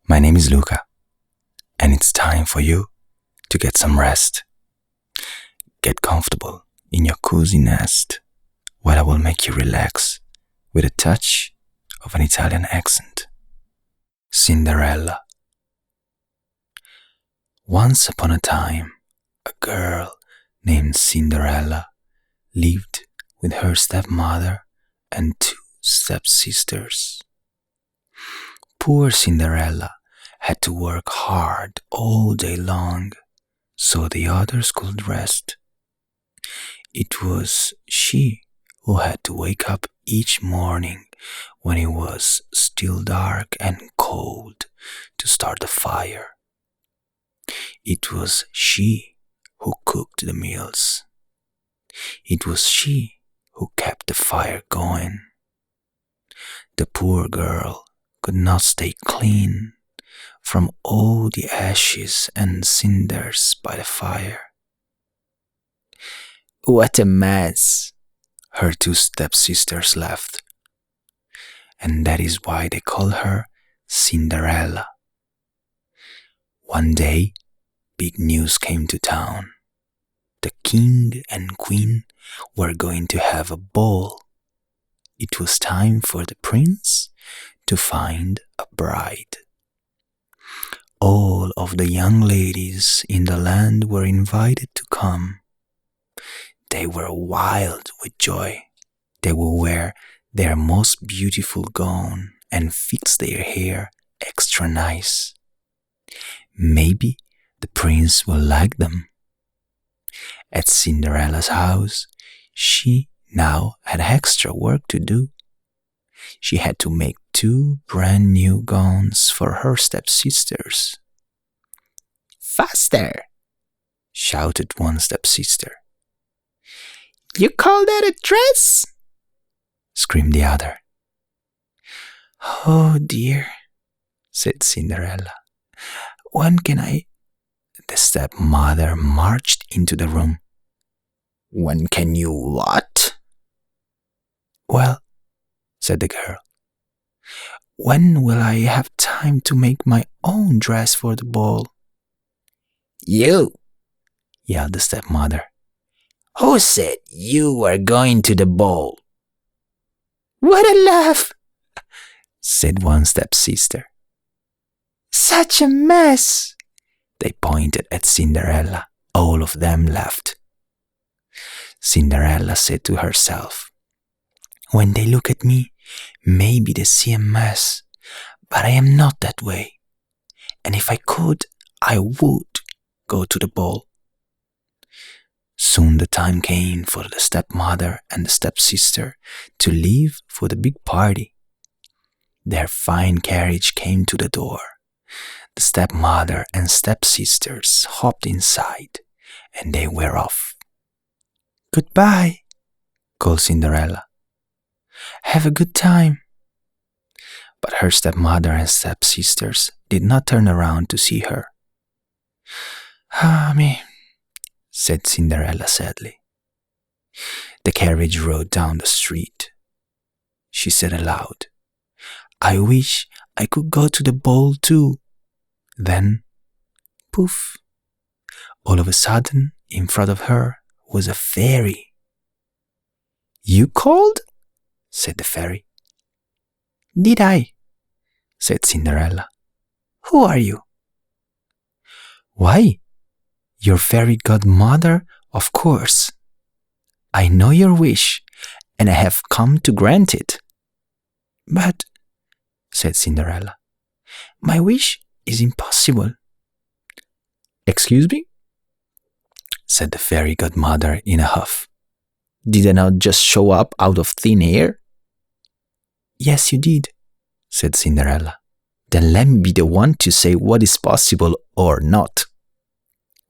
My name is Luca, and it's time for you to get some rest. Get comfortable in your cozy nest while I will make you relax with a touch of an Italian accent. Cinderella. Once upon a time, a girl named Cinderella lived with her stepmother and two stepsisters. Poor Cinderella had to work hard all day long so the others could rest. It was she who had to wake up each morning when it was still dark and cold to start the fire. It was she who cooked the meals. It was she who kept the fire going. The poor girl could not stay clean from all the ashes and cinders by the fire. "What a mess!" her two stepsisters laughed. And that is why they call her Cinderella. One day, big news came to town. The king and queen were going to have a ball. It was time for the prince to find a bride. All of the young ladies in the land were invited to come. They were wild with joy. They would wear their most beautiful gown and fix their hair extra nice. Maybe the prince will like them. At Cinderella's house, she now had extra work to do. She had to make two brand new gowns for her stepsisters. "Faster!" shouted one stepsister. "You call that a dress?" screamed the other. "Oh dear," said Cinderella. "When can I?" The stepmother marched into the room. "When can you what?" "Well," said the girl, "when will I have time to make my own dress for the ball?" "You!" yelled the stepmother. "Who said you were going to the ball?" "What a laugh!" said one stepsister. "Such a mess!" They pointed at Cinderella. All of them laughed. Cinderella said to herself, "When they look at me, maybe they see a mess, but I am not that way. And if I could, I would go to the ball." Soon the time came for the stepmother and the stepsister to leave for the big party. Their fine carriage came to the door. The stepmother and stepsisters hopped inside, and they were off. "Goodbye," called Cinderella. "Have a good time." But her stepmother and stepsisters did not turn around to see her. "Ah, me," said Cinderella sadly. The carriage rode down the street. She said aloud, "I wish I could go to the ball too." Then, poof, all of a sudden, in front of her was a fairy. "You called?" said the fairy. "Did I?" said Cinderella. "Who are you?" "Why, your fairy godmother, of course. I know your wish, and I have come to grant it." "But," said Cinderella, "my wish is impossible." "Excuse me?" said the fairy godmother in a huff. "Did I not just show up out of thin air?" "Yes, you did," said Cinderella. "Then let me be the one to say what is possible or not."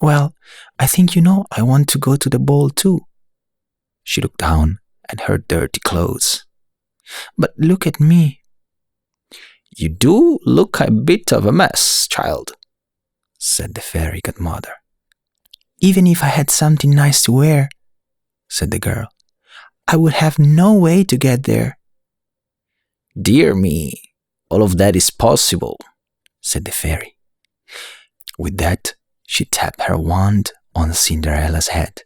"Well, I think you know I want to go to the ball too." She looked down at her dirty clothes. "But look at me." "You do look a bit of a mess, child," said the fairy godmother. "Even if I had something nice to wear," said the girl, "I would have no way to get there." "Dear me, all of that is possible," said the fairy. With that, she tapped her wand on Cinderella's head.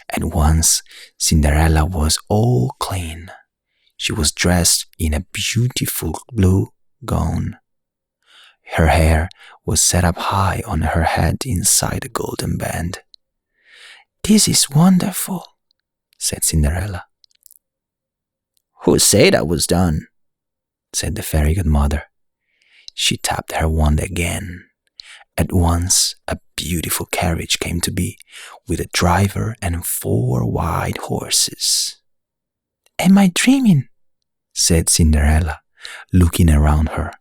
At once, Cinderella was all clean. She was dressed in a beautiful blue gown. Her hair was set up high on her head inside a golden band. "This is wonderful," said Cinderella. "Who said I was done?" said the fairy godmother. She tapped her wand again. At once, a beautiful carriage came to be, with a driver and 4 white horses. "Am I dreaming?" said Cinderella, looking around her.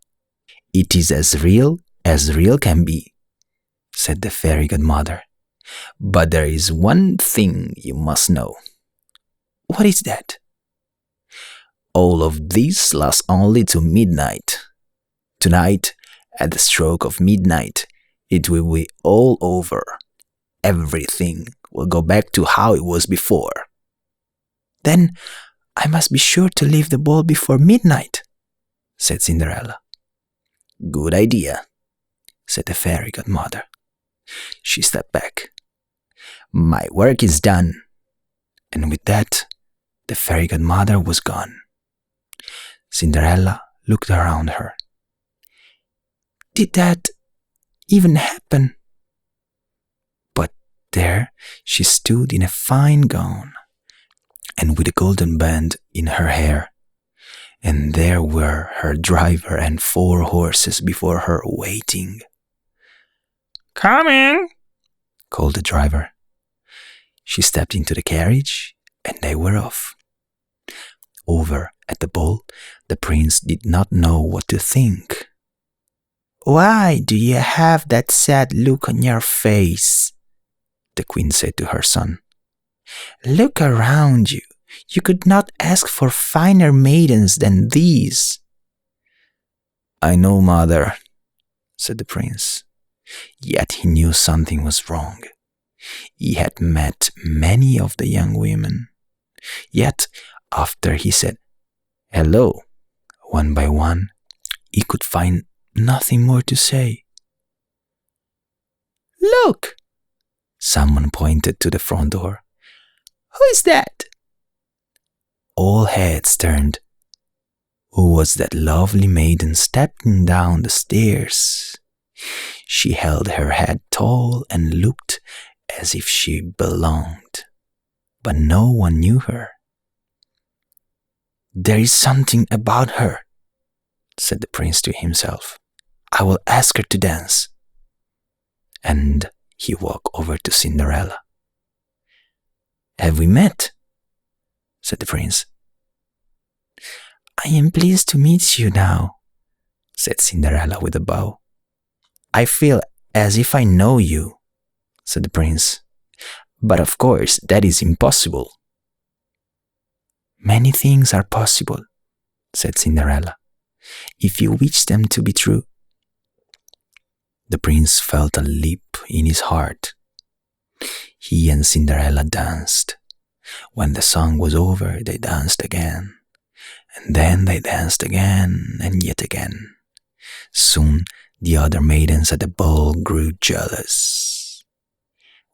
"It is as real can be," said the fairy godmother. "But there is one thing you must know." "What is that?" "All of this lasts only to midnight. Tonight, at the stroke of midnight, it will be all over. Everything will go back to how it was before." "Then I must be sure to leave the ball before midnight," said Cinderella. "Good idea," said the fairy godmother. She stepped back. "My work is done." And with that, the fairy godmother was gone. Cinderella looked around her. Did that even happen? But there she stood in a fine gown, and with a golden band in her hair, and there were her driver and 4 horses before her waiting. "Coming!" called the driver. She stepped into the carriage, and they were off. Over at the ball, the prince did not know what to think. "Why do you have that sad look on your face?" the queen said to her son. "Look around you. You could not ask for finer maidens than these." "I know, mother," said the prince. Yet he knew something was wrong. He had met many of the young women. Yet, after he said hello, one by one, he could find nothing more to say. "Look!" Someone pointed to the front door. "Who is that?" All heads turned. Who was that lovely maiden stepping down the stairs? She held her head tall and looked as if she belonged, but no one knew her. "There is something about her," said the prince to himself. "I will ask her to dance." And he walked over to Cinderella. "Have we met?" said the prince. "I am pleased to meet you now," said Cinderella with a bow. "I feel as if I know you," said the prince. "But of course that is impossible." "Many things are possible," said Cinderella, "if you wish them to be true." The prince felt a leap in his heart. He and Cinderella danced. When the song was over, they danced again. And then they danced again and yet again. Soon the other maidens at the ball grew jealous.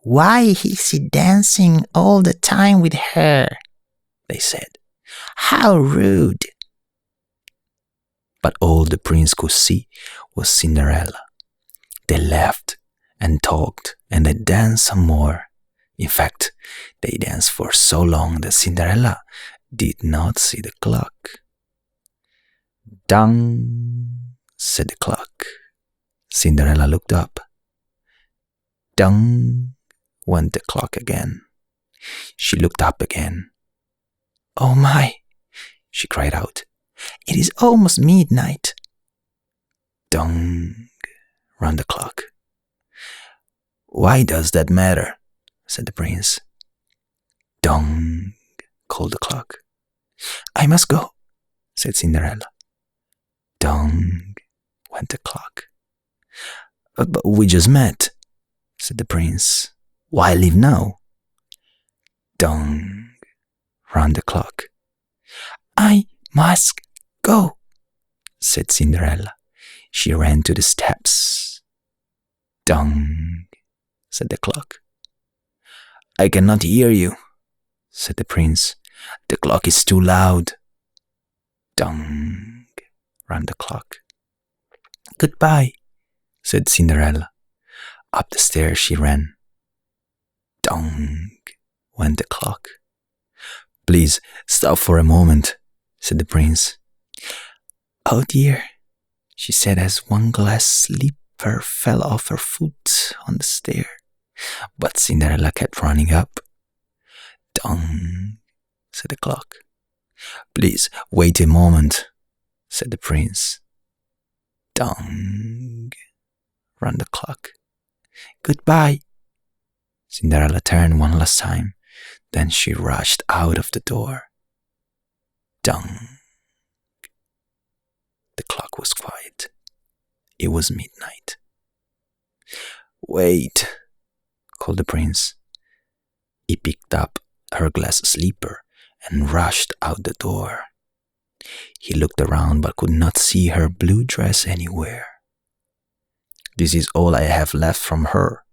"Why is he dancing all the time with her?" they said. "How rude!" But all the prince could see was Cinderella. They laughed and talked and they danced some more. In fact, they danced for so long that Cinderella did not see the clock. "Dong," said the clock. Cinderella looked up. "Dong," went the clock again. She looked up again. "Oh my," she cried out. "It is almost midnight." "Dong," ran the clock. "Why does that matter?" said the prince. "Dong," called the clock. "I must go," said Cinderella. "Dong," went the clock. But we just met," said the prince. "Why leave now?" "Dong," ran the clock. "I must go," said Cinderella. She ran to the steps. "Dong," said the clock. "I cannot hear you," said the prince. "The clock is too loud." "Dong," ran the clock. "Goodbye," said Cinderella. Up the stairs she ran. "Dong," went the clock. "Please stop for a moment," said the prince. "Oh dear," she said as one glass slipper fell off her foot on the stair. But Cinderella kept running up. "Dong," said the clock. "Please wait a moment," said the prince. "Dong," ran the clock. "Goodbye." Cinderella turned one last time. Then she rushed out of the door. Dong. The clock was quiet. It was midnight. "Wait," called the prince. He picked up her glass slipper and rushed out the door. He looked around but could not see her blue dress anywhere. "This is all I have left from her,"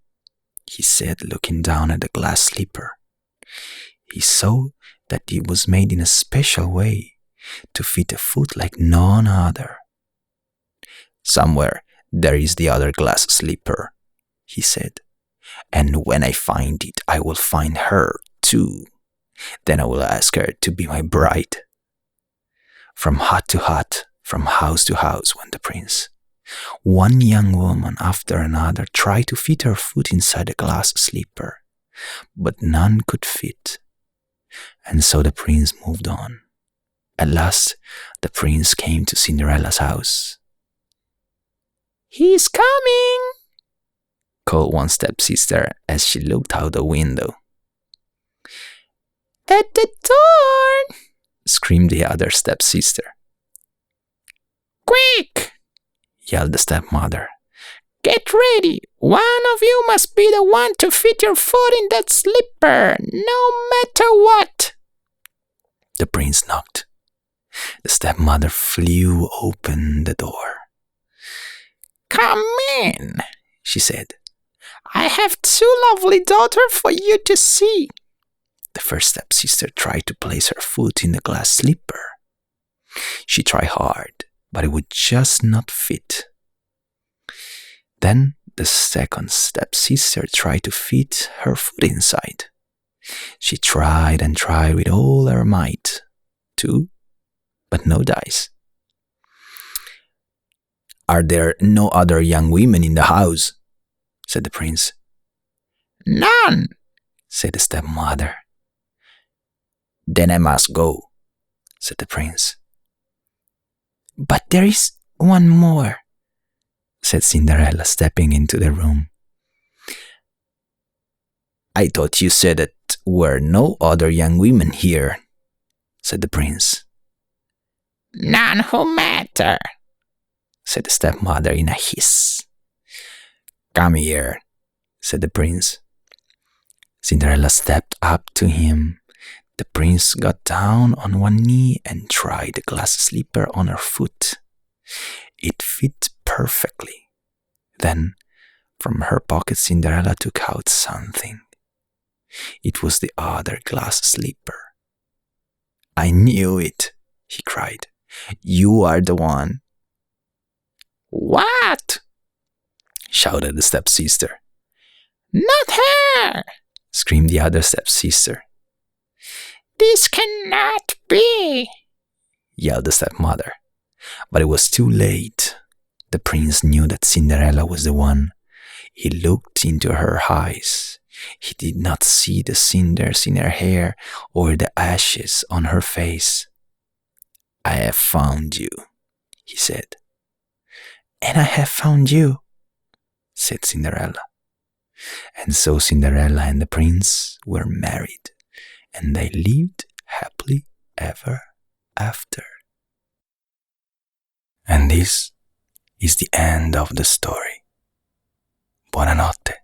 he said, looking down at the glass slipper. He saw that it was made in a special way to fit a foot like none other. "Somewhere there is the other glass slipper," he said, "and when I find it, I will find her too. Then I will ask her to be my bride." From hut to hut, from house to house went the prince. One young woman after another tried to fit her foot inside the glass slipper, but none could fit. And so the prince moved on. At last, the prince came to Cinderella's house. "He's coming," called one stepsister as she looked out the window. "At the door," screamed the other stepsister. "Quick!" yelled the stepmother. "Get ready! One of you must be the one to fit your foot in that slipper, no matter what!" The prince knocked. The stepmother flew open the door. "Come in," she said. "I have two lovely daughters for you to see." The first stepsister tried to place her foot in the glass slipper. She tried hard, but it would just not fit. Then the second stepsister tried to fit her foot inside. She tried and tried with all her might, too, but no dice. "Are there no other young women in the house?" said the prince. "None," said the stepmother. "Then I must go," said the prince. "But there is one more," said Cinderella, stepping into the room. "I thought you said that were no other young women here," said the prince. "None who matter," said the stepmother in a hiss. "Come here," said the prince. Cinderella stepped up to him. The prince got down on one knee and tried the glass slipper on her foot. It fit perfectly. Then, from her pocket, Cinderella took out something. It was the other glass slipper. "I knew it," he cried. "You are the one." "What?" shouted the stepsister. "Not her!" screamed the other stepsister. "This cannot be!" yelled the stepmother. But it was too late. The prince knew that Cinderella was the one. He looked into her eyes. He did not see the cinders in her hair or the ashes on her face. "I have found you," he said. "And I have found you," said Cinderella. And so Cinderella and the prince were married, and they lived happily ever after. And this is the end of the story. Buonanotte.